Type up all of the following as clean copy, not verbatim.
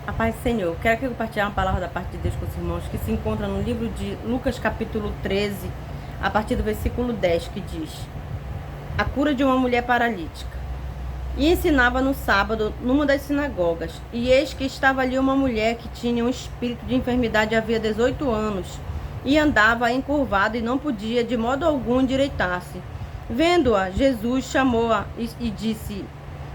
A paz do Senhor. Quero aqui compartilhar uma palavra da parte de Deus com os irmãos, que se encontra no livro de Lucas, capítulo 13, a partir do versículo 10, que diz: a cura de uma mulher paralítica. E ensinava no sábado numa das sinagogas. E eis que estava ali uma mulher que tinha um espírito de enfermidade havia 18 anos, e andava encurvada e não podia de modo algum endireitar-se. Vendo-a, Jesus chamou-a e disse: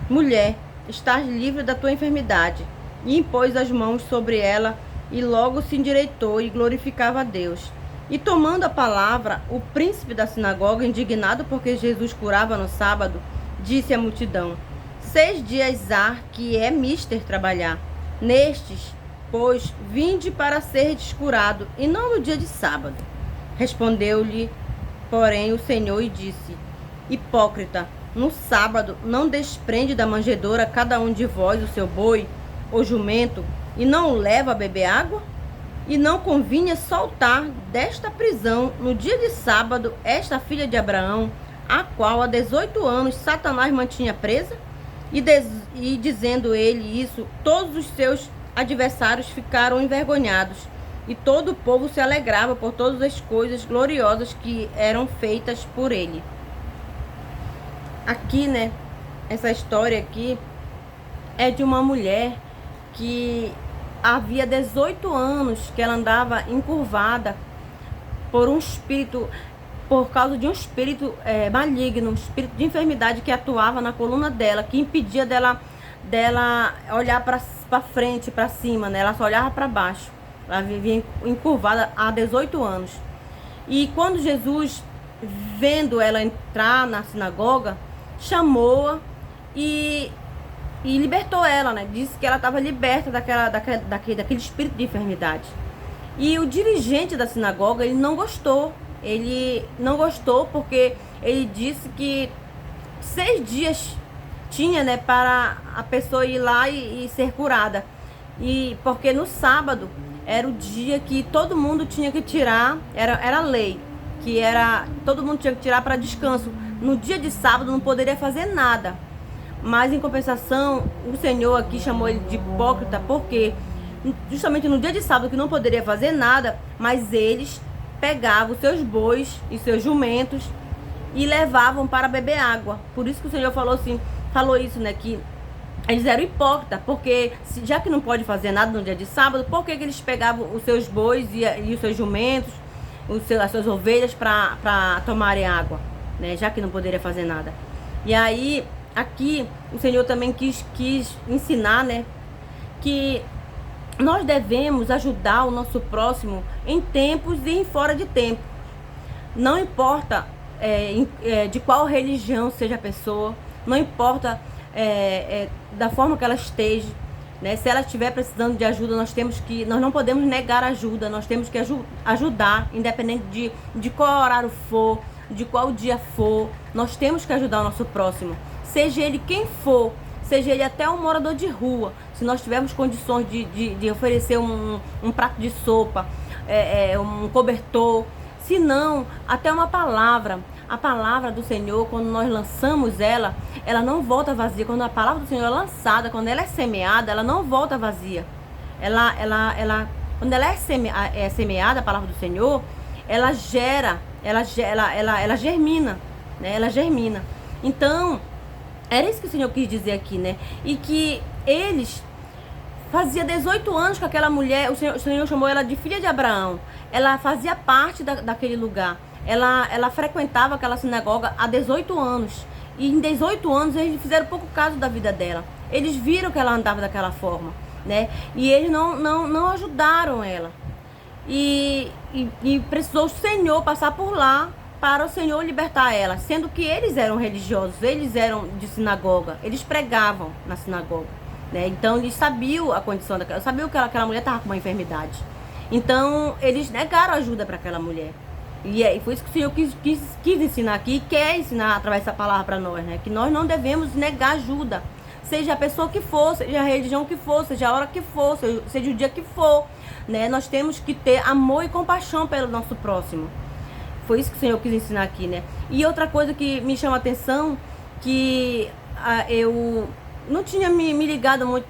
mulher, estás livre da tua enfermidade. E impôs as mãos sobre ela, e logo se endireitou e glorificava a Deus. E tomando a palavra, o príncipe da sinagoga, indignado porque Jesus curava no sábado, disse à multidão: 6 dias há que é mister trabalhar. Nestes, pois, vinde para serdes curado, e não no dia de sábado. Respondeu-lhe, porém, o Senhor e disse: hipócrita, no sábado não desprende da manjedoura cada um de vós o seu boi ou jumento, e não o leva a beber água? E não convinha soltar desta prisão no dia de sábado esta filha de Abraão, a qual há 18 anos Satanás mantinha presa? E dizendo ele isso, todos os seus adversários ficaram envergonhados, e todo o povo se alegrava por todas as coisas gloriosas que eram feitas por ele. Aqui, né, essa história aqui é de uma mulher que havia 18 anos que ela andava encurvada por um espírito, por causa de um espírito maligno, um espírito de enfermidade que atuava na coluna dela, que impedia dela olhar para frente, para cima, né? Ela só olhava para baixo. Ela vivia encurvada há 18 anos. E quando Jesus, vendo ela entrar na sinagoga, chamou-a e libertou ela, né? Disse que ela estava liberta daquele espírito de enfermidade. E o dirigente da sinagoga, ele não gostou. Ele não gostou porque ele disse que 6 dias tinha, né, para a pessoa ir lá e ser curada. E porque no sábado era o dia que todo mundo tinha que tirar, era lei, que era todo mundo tinha que tirar para descanso. No dia de sábado não poderia fazer nada. Mas em compensação, o Senhor aqui chamou ele de hipócrita, porque justamente no dia de sábado que não poderia fazer nada, mas eles pegavam os seus bois e seus jumentos e levavam para beber água. Por isso que o Senhor falou isso, né, que eles eram hipócritas, porque já que não pode fazer nada no dia de sábado, por que eles pegavam os seus bois e os seus jumentos, as suas ovelhas para tomarem água, né, já que não poderia fazer nada? E aí aqui o Senhor também quis ensinar, né, que nós devemos ajudar o nosso próximo em tempos e em fora de tempo. Não importa de qual religião seja a pessoa, não importa da forma que ela esteja, né? Se ela estiver precisando de ajuda, nós não podemos negar ajuda, nós temos que ajudar, independente de qual horário for, de qual dia for, nós temos que ajudar o nosso próximo. Seja ele quem for, seja ele até um morador de rua, se nós tivermos condições de oferecer um prato de sopa, um cobertor, se não, até uma palavra. A palavra do Senhor, quando nós lançamos ela não volta vazia. Quando a palavra do Senhor é lançada, quando ela é semeada, ela não volta vazia. Quando ela é semeada, a palavra do Senhor, ela germina, né? Ela germina. Então, era isso que o Senhor quis dizer aqui, né? E que eles fazia 18 anos que aquela mulher, o Senhor chamou ela de filha de Abraão. Ela fazia parte daquele lugar. Ela frequentava aquela sinagoga há 18 anos. E em 18 anos eles fizeram pouco caso da vida dela. Eles viram que ela andava daquela forma, né? E eles não ajudaram ela. E precisou o Senhor passar por lá para o Senhor libertar ela, sendo que eles eram religiosos, eles eram de sinagoga, eles pregavam na sinagoga, né? Então eles sabiam a condição daquela, sabiam que aquela mulher estava com uma enfermidade. Então eles negaram ajuda para aquela mulher. E foi isso que o Senhor quis ensinar aqui, e quer ensinar através dessa palavra para nós, né? Que nós não devemos negar ajuda, seja a pessoa que for, seja a religião que for, seja a hora que for, seja o dia que for, né? Nós temos que ter amor e compaixão pelo nosso próximo. Foi isso que o Senhor quis ensinar aqui, né? E outra coisa que me chama a atenção, que eu não tinha me ligado muito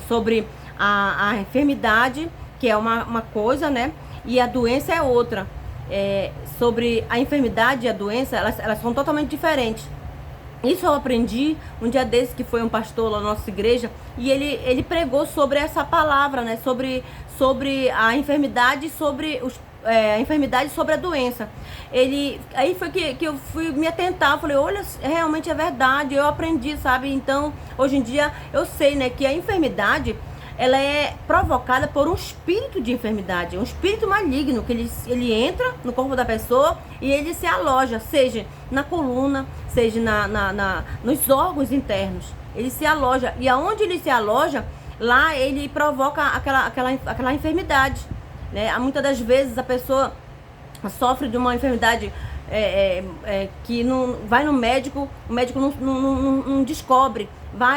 sobre a enfermidade, que é uma coisa, né? E a doença é outra. Sobre a enfermidade e a doença, elas são totalmente diferentes. Isso eu aprendi um dia desse, que foi um pastor lá na nossa igreja, e ele pregou sobre essa palavra, né? Sobre a enfermidade, a enfermidade sobre a doença. Aí foi que eu fui me atentar, eu falei, olha, realmente é verdade, eu aprendi, sabe? Então, hoje em dia, eu sei, né, que a enfermidade, ela é provocada por um espírito de enfermidade, um espírito maligno, que ele entra no corpo da pessoa e ele se aloja, seja na coluna, seja nos órgãos internos. Ele se aloja, e aonde ele se aloja, lá ele provoca aquela enfermidade, né? Muitas das vezes a pessoa sofre de uma enfermidade que não vai no médico, o médico não descobre,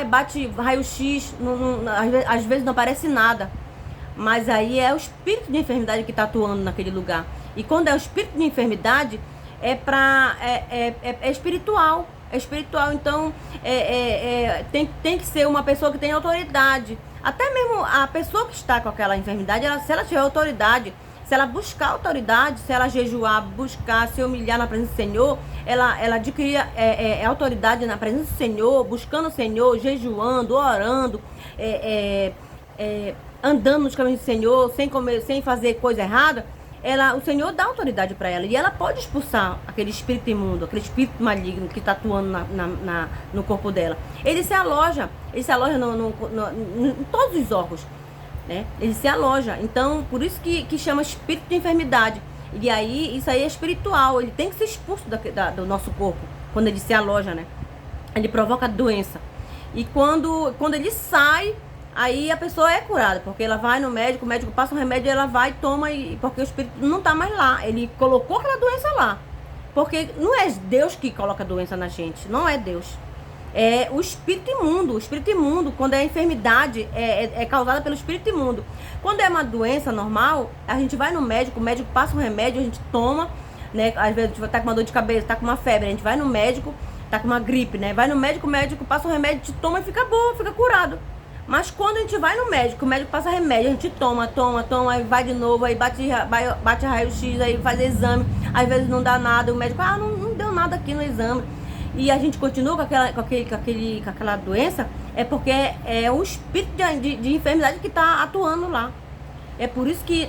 bate raio-x, às vezes não aparece nada, mas aí é o espírito de enfermidade que está atuando naquele lugar. E quando é o espírito de enfermidade, é espiritual. É espiritual, então tem que ser uma pessoa que tem autoridade. Até mesmo a pessoa que está com aquela enfermidade, se ela tiver autoridade, se ela buscar autoridade, se ela jejuar, buscar, se humilhar na presença do Senhor, ela adquirir autoridade na presença do Senhor, buscando o Senhor, jejuando, orando, andando nos caminhos do Senhor, sem comer, sem fazer coisa errada. O Senhor dá autoridade para ela, e ela pode expulsar aquele espírito imundo, aquele espírito maligno que está atuando no corpo dela. Ele se aloja em todos os órgãos, né? Ele se aloja. Então, por isso que chama espírito de enfermidade. E aí, isso aí é espiritual, ele tem que ser expulso do nosso corpo, quando ele se aloja, né? Ele provoca doença. E quando ele sai, aí a pessoa é curada, porque ela vai no médico, o médico passa um remédio, ela vai e toma, porque o espírito não tá mais lá. Ele colocou aquela doença lá. Porque não é Deus que coloca a doença na gente, não é Deus. É o espírito imundo. O espírito imundo, quando é enfermidade, é causada pelo espírito imundo. Quando é uma doença normal, a gente vai no médico, o médico passa um remédio, a gente toma, né? Às vezes a gente tá com uma dor de cabeça, tá com uma febre, a gente vai no médico, tá com uma gripe, né? Vai no médico, o médico passa um remédio, a gente toma e fica boa, fica curado. Mas quando a gente vai no médico, o médico passa remédio, a gente toma, aí vai de novo, aí bate raio-x, aí faz exame, às vezes não dá nada, o médico, não deu nada aqui no exame. E a gente continua com aquela doença, é porque é o espírito de enfermidade que está atuando lá. É por isso que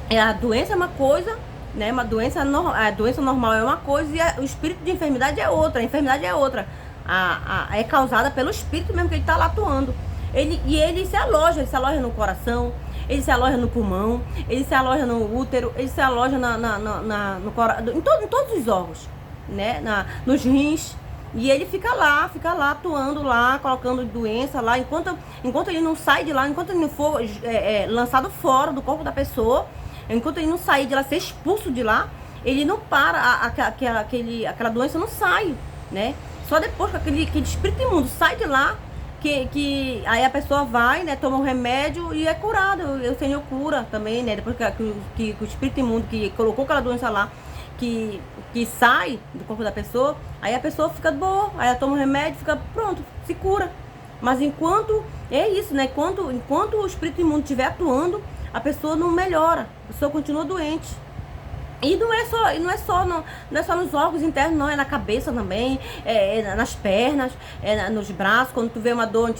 a doença é uma coisa, né? A doença normal é uma coisa e o espírito de enfermidade é outra. A enfermidade é outra. É causada pelo espírito mesmo que ele está lá atuando. Ele se aloja no coração, ele se aloja no pulmão, ele se aloja no útero, ele se aloja no coração, em todos os órgãos, né? Nos rins. E ele fica lá atuando lá, colocando doença lá, enquanto ele não sai de lá, enquanto ele não for lançado fora do corpo da pessoa, enquanto ele não sair de lá, ser expulso de lá, ele não para, aquela doença não sai, né? Só depois que aquele espírito imundo sai de lá, que aí a pessoa vai, né, toma um remédio e é curada. O Senhor cura também, né? Depois que o espírito imundo que colocou aquela doença lá, que sai do corpo da pessoa, aí a pessoa fica boa, aí ela toma um remédio, fica pronto, se cura. Mas enquanto enquanto o espírito imundo estiver atuando, a pessoa não melhora, a pessoa continua doente. E não é só nos órgãos internos, não, é na cabeça também, nas pernas, nos braços. Quando tu vê uma dor,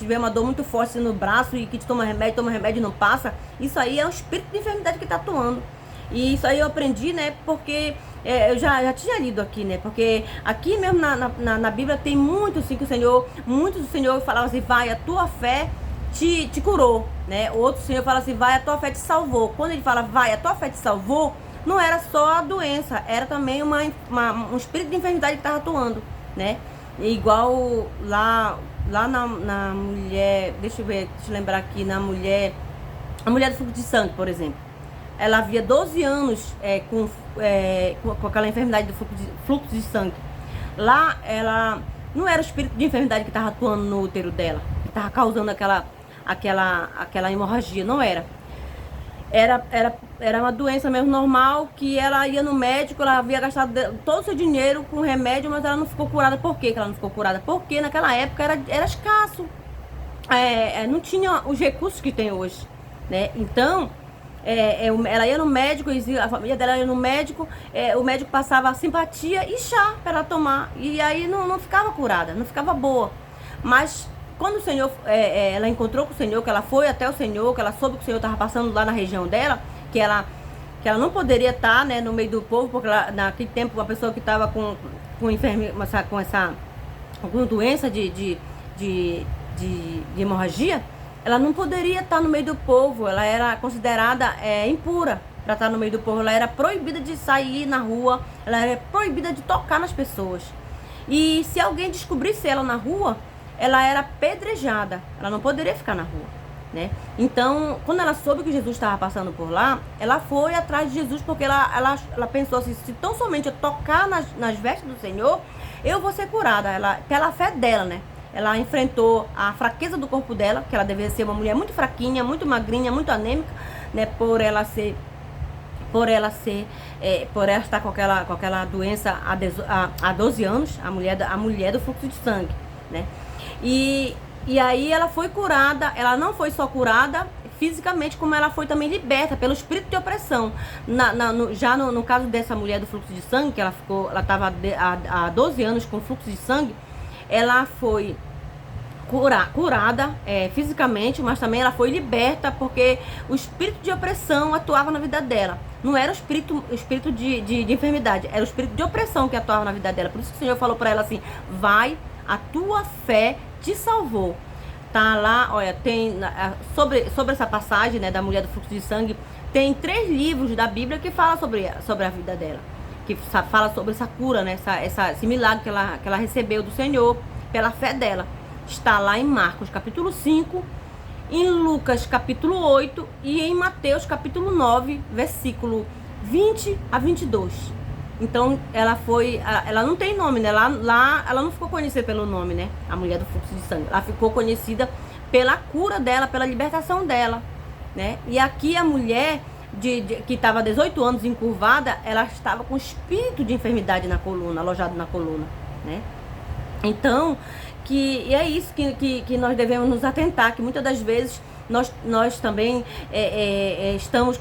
muito forte no braço e que tu toma remédio e não passa, isso aí é o espírito de enfermidade que está atuando. E isso aí eu aprendi, né, porque eu já tinha lido aqui, né, porque aqui mesmo na Bíblia tem muito assim que o Senhor falava assim, vai, a tua fé te curou, né, o outro Senhor fala assim, vai, a tua fé te salvou. Quando ele fala, vai, a tua fé te salvou, não era só a doença, era também um espírito de enfermidade que estava atuando, né, igual lá na mulher, deixa eu lembrar aqui, a mulher do fluxo de sangue, por exemplo. Ela havia 12 anos com aquela enfermidade do fluxo de sangue. Lá, ela não era o espírito de enfermidade que estava atuando no útero dela, que estava causando aquela hemorragia, não era. Era uma doença mesmo normal, que ela ia no médico, ela havia gastado todo o seu dinheiro com remédio, mas ela não ficou curada. Por quê que ela não ficou curada? Porque naquela época era escasso. Não tinha os recursos que tem hoje, né? Então, ela ia no médico, a família dela ia no médico, o médico passava simpatia e chá para ela tomar. E aí não ficava curada, não ficava boa. Mas quando o Senhor, ela encontrou com o Senhor, que ela foi até o Senhor, que ela soube que o Senhor estava passando lá na região dela, que ela não poderia estar, né, no meio do povo, porque naquele tempo uma pessoa que estava com doença de hemorragia, ela não poderia estar no meio do povo, ela era considerada impura para estar no meio do povo, ela era proibida de sair na rua, ela era proibida de tocar nas pessoas. E se alguém descobrisse ela na rua, ela era apedrejada, ela não poderia ficar na rua, né? Então, quando ela soube que Jesus estava passando por lá, ela foi atrás de Jesus, porque ela pensou assim, se tão somente eu tocar nas vestes do Senhor, eu vou ser curada. Pela fé dela, né? Ela enfrentou a fraqueza do corpo dela, que ela deveria ser uma mulher muito fraquinha, muito magrinha, muito anêmica, né? Por ela estar com aquela doença há 12 anos, a mulher do fluxo de sangue, né? E aí ela foi curada. Ela não foi só curada fisicamente, como ela foi também liberta pelo espírito de opressão. No caso dessa mulher do fluxo de sangue, que ela estava há 12 anos com fluxo de sangue, ela foi curada fisicamente, mas também ela foi liberta, porque o espírito de opressão atuava na vida dela. Não era o espírito de enfermidade, era o espírito de opressão que atuava na vida dela. Por isso que o Senhor falou para ela assim: vai, a tua fé te salvou. Tá lá, olha, tem sobre essa passagem, né, da mulher do fluxo de sangue, tem 3 livros da Bíblia que falam sobre a vida dela, que fala sobre essa cura, né, esse milagre que ela recebeu do Senhor pela fé dela. Está lá em Marcos capítulo 5, em Lucas capítulo 8 e em Mateus capítulo 9, versículo 20 a 22. Então, ela não tem nome, né? Lá ela não ficou conhecida pelo nome, né? A mulher do fluxo de sangue. Ela ficou conhecida pela cura dela, pela libertação dela, né? E aqui a mulher que estava há 18 anos encurvada, ela estava com espírito de enfermidade na coluna, alojado na coluna, né? Então, e é isso que nós devemos nos atentar, que muitas das vezes nós também estamos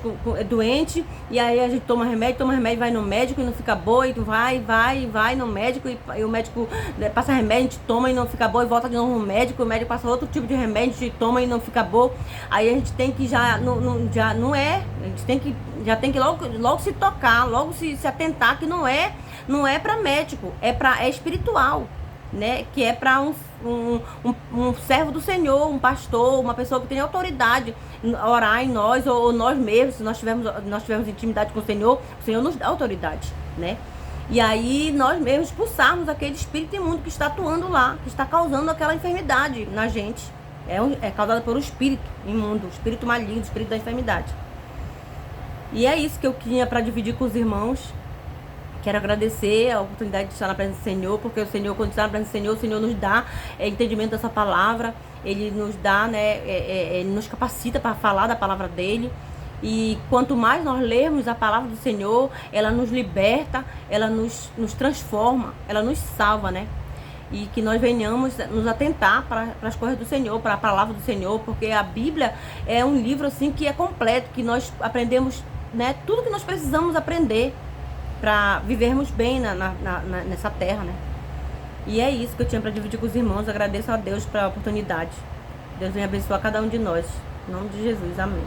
doentes, e aí a gente toma remédio, vai no médico e não fica boa, e vai no médico, e o médico passa remédio, a gente toma e não fica boa, e volta de novo no médico, o médico passa outro tipo de remédio, a gente toma e não fica boa. Aí a gente tem que já tem que logo se tocar, logo se atentar que não é para médico, é espiritual, né? Que é para um servo do Senhor, um pastor, uma pessoa que tem autoridade, orar em nós, ou nós mesmos, se nós tivermos intimidade com o Senhor nos dá autoridade, né? E aí nós mesmos expulsarmos aquele espírito imundo que está atuando lá, que está causando aquela enfermidade na gente. É causada por um espírito imundo, o espírito maligno, o espírito da enfermidade. E é isso que eu tinha para dividir com os irmãos. Quero agradecer a oportunidade de estar na presença do Senhor, porque o Senhor, quando está na presença do Senhor, o Senhor nos dá entendimento dessa palavra, Ele nos dá, né, Ele nos capacita para falar da palavra dEle. E quanto mais nós lermos a palavra do Senhor, ela nos liberta, ela nos transforma, ela nos salva, né? E que nós venhamos nos atentar para as coisas do Senhor, para a palavra do Senhor, porque a Bíblia é um livro assim que é completo, que nós aprendemos, né, tudo que nós precisamos aprender para vivermos bem nessa terra, né? E é isso que eu tinha para dividir com os irmãos. Agradeço a Deus pela oportunidade. Deus venha abençoar cada um de nós. Em nome de Jesus, amém.